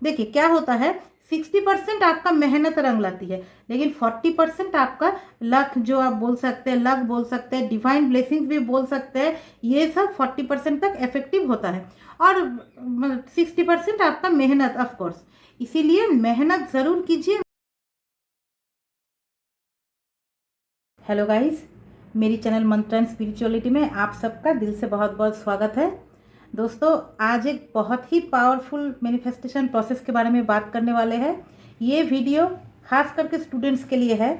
देखिए क्या होता है, 60% आपका मेहनत रंग लाती है, लेकिन 40% आपका लक, जो आप बोल सकते हैं, लक बोल सकते हैं, डिवाइन ब्लेसिंग्स भी बोल सकते हैं, ये सब 40% तक इफेक्टिव होता है। और 60% आपका मेहनत, ऑफ कोर्स। इसीलिए मेहनत ज़रूर कीजिए। हेलो गाइस, मेरी चैनल मंत्र एंड स्पिरिचुअलिटी में आप सबका दिल से बहुत बहुत स्वागत है। दोस्तों, आज एक बहुत ही पावरफुल मैनिफेस्टेशन प्रोसेस के बारे में बात करने वाले हैं। ये वीडियो खास करके स्टूडेंट्स के लिए है।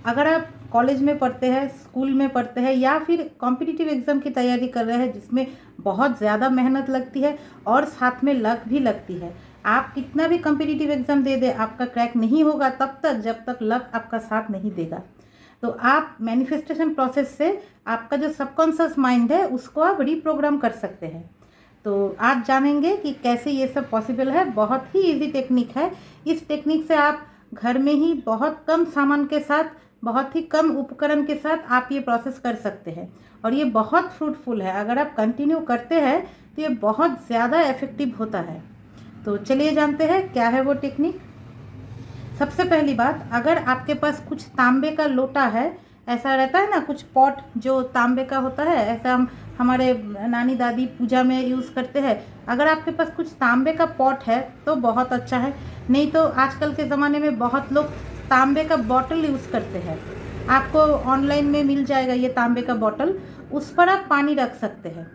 अगर आप कॉलेज में पढ़ते हैं, स्कूल में पढ़ते हैं, या फिर कॉम्पिटिटिव एग्ज़ाम की तैयारी कर रहे हैं जिसमें बहुत ज़्यादा मेहनत लगती है और साथ में लक भी लगती है। आप कितना भी कॉम्पिटिटिव एग्ज़ाम दे दें, आपका क्रैक नहीं होगा तब तक जब तक लक आपका साथ नहीं देगा। तो आप मैनिफेस्टेशन प्रोसेस से आपका जो सबकॉन्शियस माइंड है उसको आप रीप्रोग्राम कर सकते हैं। तो आज जानेंगे कि कैसे ये सब पॉसिबल है। बहुत ही इजी टेक्निक है। इस टेक्निक से आप घर में ही बहुत कम सामान के साथ, बहुत ही कम उपकरण के साथ आप ये प्रोसेस कर सकते हैं, और ये बहुत फ्रूटफुल है। अगर आप कंटिन्यू करते हैं तो ये बहुत ज़्यादा इफेक्टिव होता है। तो चलिए जानते हैं क्या है वो टेक्निक। सबसे पहली बात, अगर आपके पास कुछ तांबे का लोटा है, ऐसा रहता है ना कुछ पॉट जो तांबे का होता है, ऐसा हम हमारे नानी दादी पूजा में यूज़ करते हैं। अगर आपके पास कुछ तांबे का पॉट है तो बहुत अच्छा है, नहीं तो आजकल के ज़माने में बहुत लोग तांबे का बॉटल यूज़ करते हैं। आपको ऑनलाइन में मिल जाएगा ये तांबे का बॉटल, उस पर आप पानी रख सकते हैं।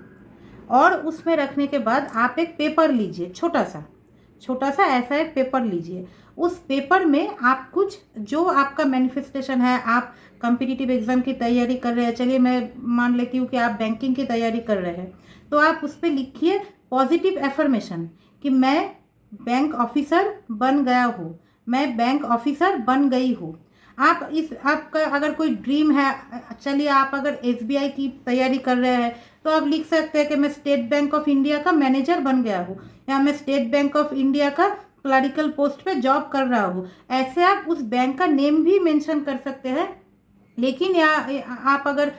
और उसमें रखने के बाद आप एक पेपर लीजिए, छोटा सा ऐसा एक पेपर लीजिए। उस पेपर में आप कुछ, जो आपका मैनिफेस्टेशन है, आप कॉम्पिटिटिव एग्ज़ाम की तैयारी कर रहे हैं, चलिए मैं मान लेती हूँ कि आप बैंकिंग की तैयारी कर रहे हैं, तो आप उस पर लिखिए पॉजिटिव एफर्मेशन कि मैं बैंक ऑफिसर बन गया हूँ, मैं बैंक ऑफिसर बन गई हूँ। आप इस, आपका अगर कोई ड्रीम है, चलिए आप अगर एसबीआई की तैयारी कर रहे हैं तो आप लिख सकते हैं कि मैं स्टेट बैंक ऑफ इंडिया का मैनेजर बन गया हूँ, या मैं स्टेट बैंक ऑफ इंडिया का क्लरिकल पोस्ट पे जॉब कर रहा हूँ। ऐसे आप उस बैंक का नेम भी मेंशन कर सकते हैं। लेकिन या आप अगर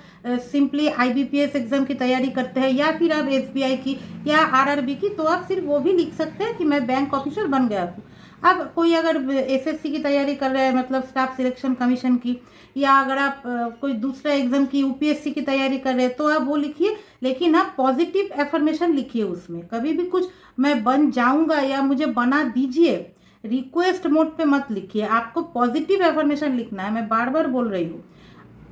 सिंपली आईबीपीएस एग्ज़ाम की तैयारी करते हैं, या फिर आप एसबीआई की या आरआरबी की, तो आप सिर्फ वो भी लिख सकते हैं कि मैं बैंक ऑफिसर बन गया हूँ। अब कोई अगर एसएससी की तैयारी कर रहे हैं, मतलब स्टाफ सिलेक्शन कमीशन की, या अगर आप कोई दूसरा एग्ज़ाम की यूपीएससी की तैयारी कर रहे हैं, तो आप वो लिखिए। लेकिन आप पॉजिटिव एफर्मेशन लिखिए उसमें, कभी भी कुछ मैं बन जाऊंगा या मुझे बना दीजिए, रिक्वेस्ट मोड पे मत लिखिए। आपको पॉजिटिव एफर्मेशन लिखना है, मैं बार बार बोल रही हूँ।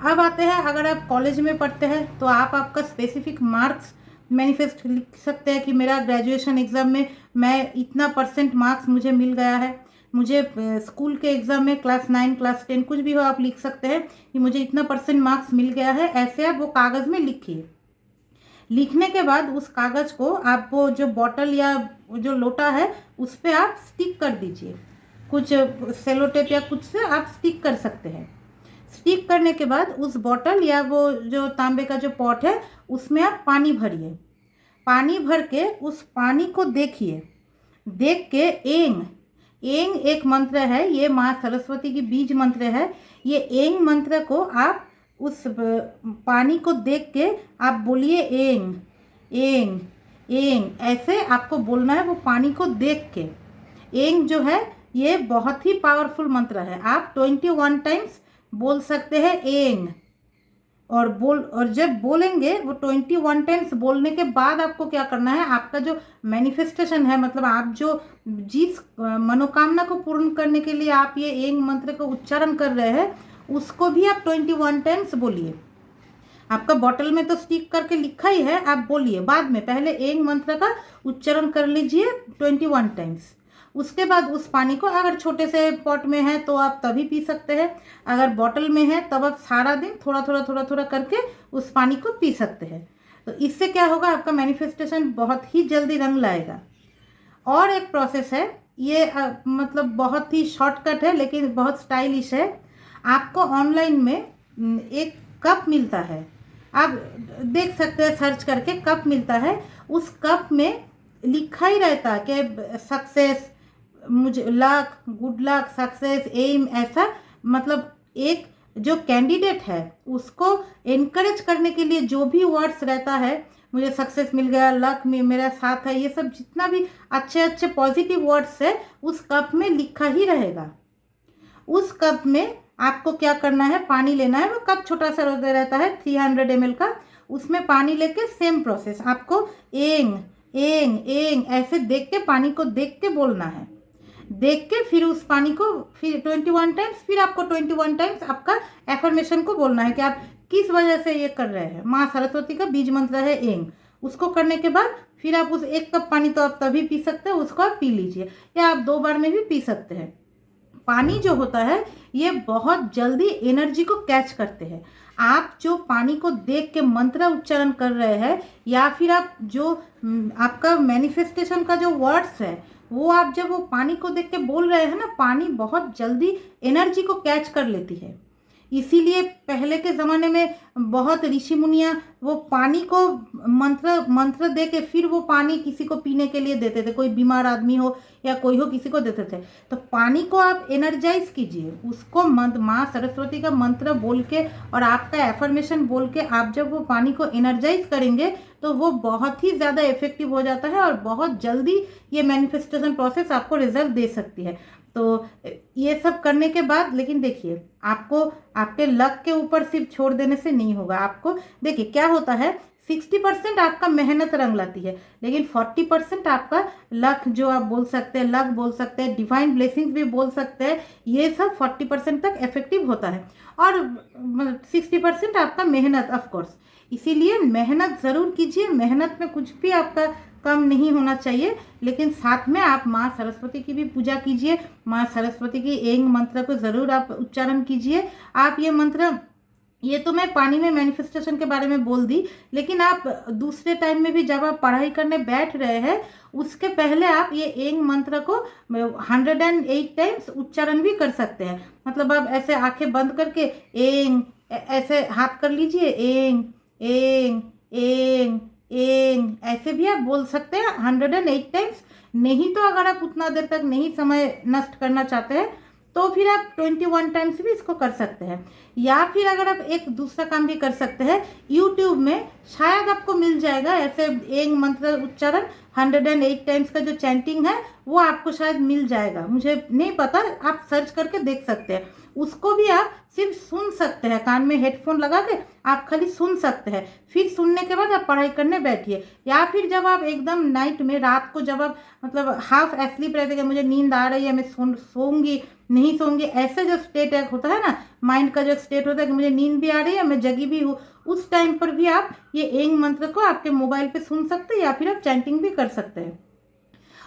अब आते हैं, अगर आप कॉलेज में पढ़ते हैं तो आप आपका स्पेसिफिक मार्क्स मैनिफेस्ट लिख सकते हैं कि मेरा ग्रेजुएशन एग्ज़ाम में मैं इतना % मार्क्स मुझे मिल गया है। मुझे स्कूल के एग्ज़ाम में क्लास 9 क्लास 10 कुछ भी हो, आप लिख सकते हैं कि मुझे इतना % मार्क्स मिल गया है। ऐसे आप वो कागज़ में लिखिए। लिखने के बाद उस कागज़ को आप वो जो बॉटल या जो लोटा है उस पर आप स्टिक कर दीजिए। कुछ सेलो टेप या कुछ से आप स्टिक कर सकते हैं। स्टिक करने के बाद उस बॉटल या वो जो तांबे का जो पॉट है उसमें आप पानी भरिए। पानी भर के उस पानी को देखिए। देख के एंग, एंग एक मंत्र है, ये माँ सरस्वती की बीज मंत्र है। ये एंग मंत्र को आप उस पानी को देख के आप बोलिए एंग एंग एंग, ऐसे आपको बोलना है वो पानी को देख के। एंग जो है ये बहुत ही पावरफुल मंत्र है। आप 21 टाइम्स बोल सकते हैं एंग। और जब बोलेंगे वो 21 टाइम्स बोलने के बाद आपको क्या करना है, आपका जो मैनिफेस्टेशन है, मतलब आप जो जिस मनोकामना को पूर्ण करने के लिए आप ये एंग मंत्र का उच्चारण कर रहे हैं, उसको भी आप 21 टाइम्स बोलिए। आपका बॉटल में तो स्टिक करके लिखा ही है, आप बोलिए बाद में, पहले एंग मंत्र का उच्चारण कर लीजिए 21 टाइम्स। उसके बाद उस पानी को, अगर छोटे से पॉट में है तो आप तभी पी सकते हैं, अगर बॉटल में है तब आप सारा दिन थोड़ा थोड़ा करके उस पानी को पी सकते हैं। तो इससे क्या होगा, आपका मैनिफेस्टेशन बहुत ही जल्दी रंग लाएगा। और एक प्रोसेस है, ये मतलब बहुत ही शॉर्टकट है लेकिन बहुत स्टाइलिश है। आपको ऑनलाइन में एक कप मिलता है, आप देख सकते हैं सर्च करके, कप मिलता है। उस कप में लिखा ही रहता है कि सक्सेस, मुझे luck, good luck, success, aim, ऐसा। मतलब एक जो कैंडिडेट है उसको एनकरेज करने के लिए जो भी वर्ड्स रहता है, मुझे सक्सेस मिल गया, लक में मेरा साथ है, ये सब जितना भी अच्छे अच्छे पॉजिटिव वर्ड्स है उस कप में लिखा ही रहेगा। उस कप में आपको क्या करना है, पानी लेना है। वो कप छोटा सा रहता है 300 ml का, उसमें पानी लेके सेम प्रोसेस आपको एंग एंग एंग ऐसे देख के, पानी को देख के बोलना है। देख के फिर उस पानी को फिर 21 टाइम्स, फिर आपको 21 टाइम्स आपका एफर्मेशन को बोलना है कि आप किस वजह से ये कर रहे हैं। माँ सरस्वती का बीज मंत्र है एंग। उसको करने के बाद फिर आप उस 1 कप पानी तो आप तभी पी सकते हैं, उसको आप पी लीजिए, या आप 2 बार में भी पी सकते हैं। पानी जो होता है ये बहुत जल्दी एनर्जी को कैच करते हैं। आप जो पानी को देख के मंत्र उच्चारण कर रहे हैं, या फिर आप जो आपका मैनिफेस्टेशन का जो वर्ड्स है वो आप जब वो पानी को देख के बोल रहे हैं ना, पानी बहुत जल्दी एनर्जी को कैच कर लेती है। इसीलिए पहले के ज़माने में बहुत ऋषि मुनियाँ वो पानी को मंत्र दे के फिर वो पानी किसी को पीने के लिए देते थे, कोई बीमार आदमी हो या कोई हो, किसी को देते थे। तो पानी को आप एनर्जाइज कीजिए, उसको माँ सरस्वती का मंत्र बोल के और आपका एफर्मेशन बोल के आप जब वो पानी को एनर्जाइज करेंगे तो वो बहुत ही ज़्यादा इफेक्टिव हो जाता है और बहुत जल्दी ये मैनिफेस्टेशन प्रोसेस आपको रिजल्ट दे सकती है। तो ये सब करने के बाद, लेकिन देखिए आपको आपके लक के ऊपर सिर्फ छोड़ देने से नहीं होगा। आपको देखिए क्या होता है, 60% आपका मेहनत रंग लाती है, लेकिन 40% आपका लक, जो आप बोल सकते हैं लक बोल सकते हैं, डिवाइन ब्लेसिंग्स भी बोल सकते हैं, ये सब 40% तक इफेक्टिव होता है। और 60% आपका मेहनत ऑफकोर्स। इसीलिए मेहनत ज़रूर कीजिए, मेहनत में कुछ भी आपका कम नहीं होना चाहिए। लेकिन साथ में आप माँ सरस्वती की भी पूजा कीजिए, माँ सरस्वती की एंग मंत्र को ज़रूर आप उच्चारण कीजिए। आप ये मंत्र, ये तो मैं पानी में मैनिफेस्टेशन के बारे में बोल दी, लेकिन आप दूसरे टाइम में भी जब आप पढ़ाई करने बैठ रहे हैं उसके पहले आप ये एंग मंत्र को 108 टाइम्स उच्चारण भी कर सकते हैं। मतलब आप ऐसे आंखें बंद करके एंग ऐसे हाथ कर लीजिए, एंग एंग एंग एंग ऐसे भी आप बोल सकते हैं 108 टाइम्स। नहीं तो अगर आप उतना देर तक नहीं समय नष्ट करना चाहते हैं तो फिर आप 21 टाइम्स भी इसको कर सकते हैं। या फिर अगर आप एक दूसरा काम भी कर सकते हैं, यूट्यूब में शायद आपको मिल जाएगा ऐसे एंग मंत्र उच्चारण 108 टाइम्स का जो चैंटिंग है वो आपको शायद मिल जाएगा, मुझे नहीं पता, आप सर्च करके देख सकते हैं। उसको भी आप सिर्फ सुन सकते हैं, कान में हेडफोन लगा के आप खाली सुन सकते हैं। फिर सुनने के बाद आप पढ़ाई करने बैठिए, या फिर जब आप एकदम नाइट में, रात को जब आप मतलब हाफ एस्लीप रहते हैं, मुझे नींद आ रही है, मैं सोऊंगी नहीं सोऊंगी, ऐसे जो स्टेट होता है ना, माइंड का जो स्टेट होता है कि मुझे नींद भी आ रही है, मैं जगी भी हूँ, उस टाइम पर भी आप ये एंग मंत्र को आपके मोबाइल पे सुन सकते हैं, या फिर आप चैंटिंग भी कर सकते हैं।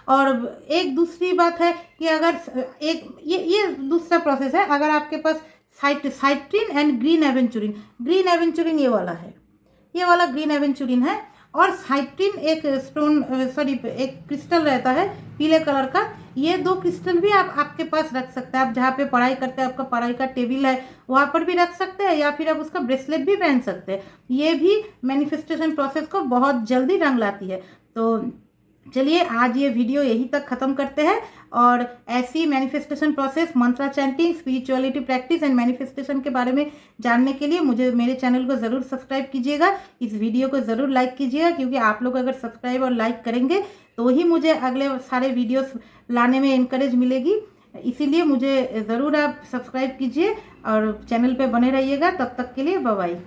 और एक दूसरी बात है कि अगर एक ये दूसरा प्रोसेस है, अगर आपके पास साइट्रिन एंड ग्रीन एवेंचुरिन ये वाला है, ये वाला ग्रीन एवेंचुरिन है, और साइट्रिन एक एक क्रिस्टल रहता है पीले कलर का। ये 2 क्रिस्टल भी आप आपके पास रख सकते हैं। आप जहाँ पे पढ़ाई करते हैं, आपका पढ़ाई का टेबल है, वहाँ पर भी रख सकते हैं, या फिर आप उसका ब्रेसलेट भी पहन सकते हैं। ये भी मैनिफेस्टेशन प्रोसेस को बहुत जल्दी रंग लाती है। तो चलिए आज ये वीडियो यहीं तक ख़त्म करते हैं, और ऐसी manifestation process, Mantra chanting, spirituality practice and manifestation के बारे में जानने के लिए मेरे चैनल को ज़रूर सब्सक्राइब कीजिएगा। इस वीडियो को ज़रूर लाइक कीजिएगा, क्योंकि आप लोग अगर सब्सक्राइब और लाइक करेंगे तो ही मुझे अगले सारे वीडियोस लाने में इनकरेज मिलेगी। इसीलिए मुझे ज़रूर आप सब्सक्राइब कीजिए और चैनल पे बने रहिएगा। तब तक के लिए बाय बाय।